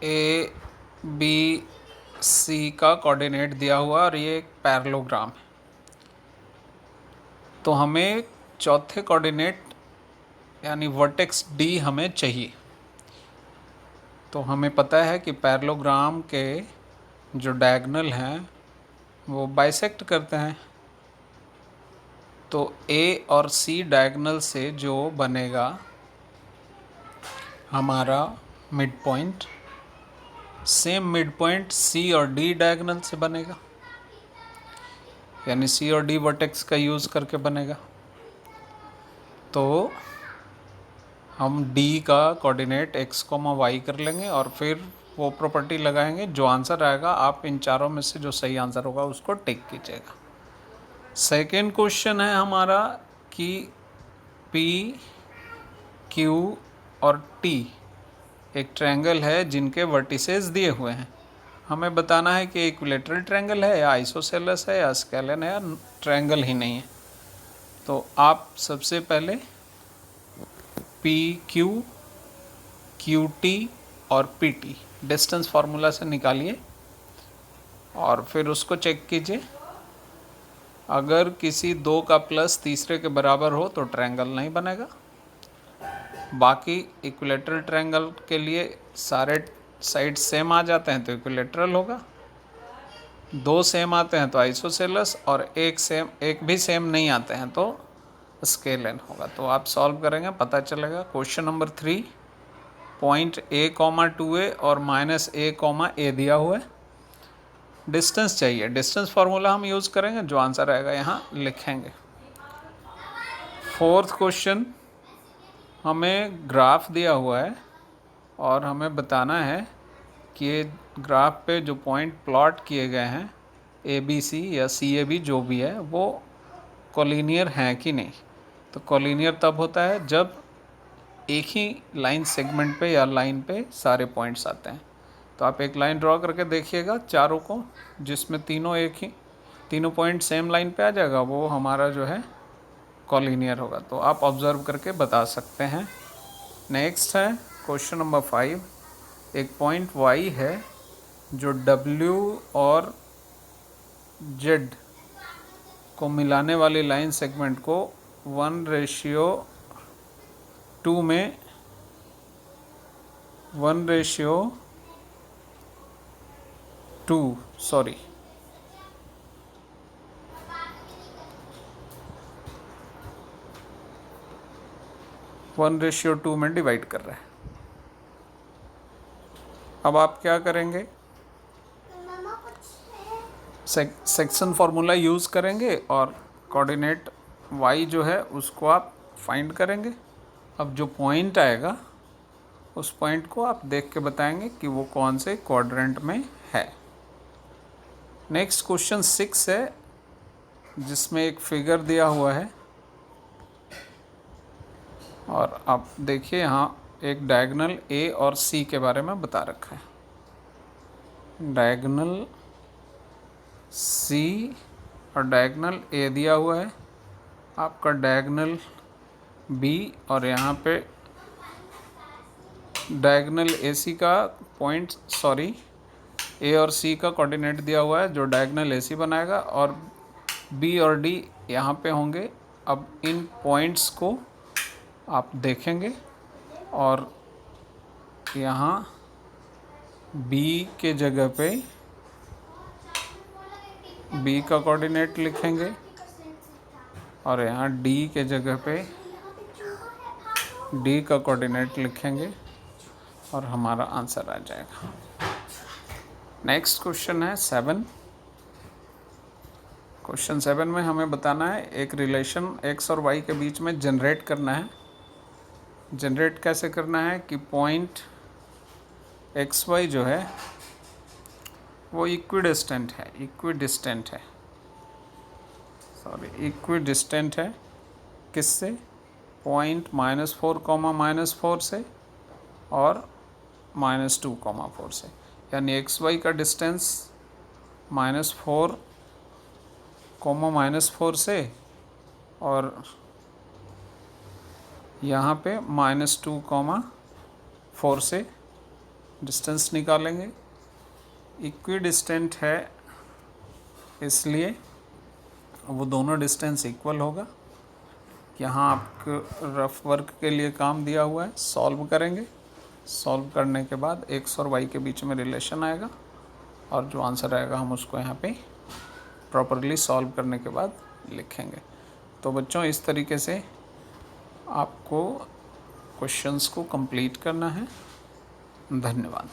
A B C का coordinate दिया हुआ और ये एक पैरेललोग्राम है। तो हमें चौथे कोऑर्डिनेट यानी वर्टेक्स डी हमें चाहिए। तो हमें पता है कि पैरेललोग्राम के जो डायगोनल हैं वो बाइसेक्ट करते हैं। तो ए और सी डायगोनल से जो बनेगा हमारा mid point, same mid point C और डी डायगोनल से बनेगा, यानी सी और डी वर्टेक्स का यूज़ करके बनेगा। तो हम डी का कोऑर्डिनेट एक्स कोमा वाई कर लेंगे और फिर वो प्रॉपर्टी लगाएंगे। जो आंसर आएगा आप इन चारों में से जो सही आंसर होगा उसको टिक कीजिएगा। सेकेंड क्वेश्चन है हमारा कि पी क्यू और टी एक ट्रायंगल है जिनके वर्टिसेस दिए हुए हैं। हमें बताना है कि इक्विलेटरल ट्रायंगल है या आइसोसेलेस है या स्केलन है या ट्रायंगल ही नहीं है। तो आप सबसे पहले पी क्यू, क्यू टी और पी टी डिस्टेंस फार्मूला से निकालिए और फिर उसको चेक कीजिए। अगर किसी दो का प्लस तीसरे के बराबर हो तो ट्रायंगल नहीं बनेगा। बाकी इक्विलेटरल ट्रायंगल के लिए सारे साइड सेम आ जाते हैं तो इक्विलेटरल होगा, दो सेम आते हैं तो आइसोसेलस और एक भी सेम नहीं आते हैं तो स्केलन होगा। तो आप सॉल्व करेंगे पता चलेगा। Question number 3, point A comma 2a और माइनस ए कॉमा ए दिया हुआ है, डिस्टेंस चाहिए। डिस्टेंस फार्मूला हम यूज़ करेंगे, जो आंसर आएगा यहाँ लिखेंगे। फोर्थ क्वेश्चन, हमें ग्राफ दिया हुआ है और हमें बताना है कि ये ग्राफ पे जो पॉइंट प्लॉट किए गए हैं ए बी सी या सी ए बी जो भी है वो कोलिनियर हैं कि नहीं। तो कोलिनियर तब होता है जब एक ही लाइन सेगमेंट पे या लाइन पे सारे पॉइंट्स आते हैं। तो आप एक लाइन ड्रॉ करके देखिएगा चारों को, जिसमें तीनों पॉइंट सेम लाइन पे आ जाएगा, वो हमारा जो है कोलिनियर होगा। तो आप ऑब्जर्व करके बता सकते हैं। नेक्स्ट है क्वेश्चन नंबर 5, एक पॉइंट y है जो w और z को मिलाने वाली लाइन सेगमेंट को 1:2 में 1:2 में डिवाइड कर रहा है। अब आप क्या करेंगे, सेक्शन फार्मूला यूज़ करेंगे और कोऑर्डिनेट y जो है उसको आप फाइंड करेंगे। अब जो पॉइंट आएगा उस पॉइंट को आप देख के बताएंगे कि वो कौन से क्वाड्रेंट में है। नेक्स्ट क्वेश्चन 6 है जिसमें एक फिगर दिया हुआ है और आप देखिए यहाँ एक डायगोनल ए और सी के बारे में बता रखा है। डायगोनल सी और डायगोनल ए दिया हुआ है, आपका डायगोनल बी और यहाँ पे डायगोनल ए सी का ए और सी का कोऑर्डिनेट दिया हुआ है जो डायगोनल ए सी बनाएगा और बी और डी यहाँ पे होंगे। अब इन पॉइंट्स को आप देखेंगे और यहाँ बी के जगह पे बी का कोऑर्डिनेट लिखेंगे और यहाँ डी के जगह पे डी का कोऑर्डिनेट लिखेंगे और हमारा आंसर आ जाएगा। नेक्स्ट क्वेश्चन है 7। क्वेश्चन 7 में हमें बताना है एक रिलेशन x और y के बीच में जनरेट करना है। जनरेट कैसे करना है कि पॉइंट एक्स वाई जो है वो इक्विडिस्टेंट है किससे, पॉइंट -4, से और -2, से, यानी एक्स वाई का डिस्टेंस -4, -4 से और यहाँ पे -2, 4 से डिस्टेंस निकालेंगे। इक्वी डिस्टेंट है इसलिए वो दोनों डिस्टेंस इक्वल होगा। यहाँ आपको रफ वर्क के लिए काम दिया हुआ है, सॉल्व करेंगे। सॉल्व करने के बाद x और y के बीच में रिलेशन आएगा और जो आंसर आएगा हम उसको यहाँ पे प्रॉपरली सॉल्व करने के बाद लिखेंगे। तो बच्चों इस तरीके से आपको क्वेश्चंस को कंप्लीट करना है। धन्यवाद।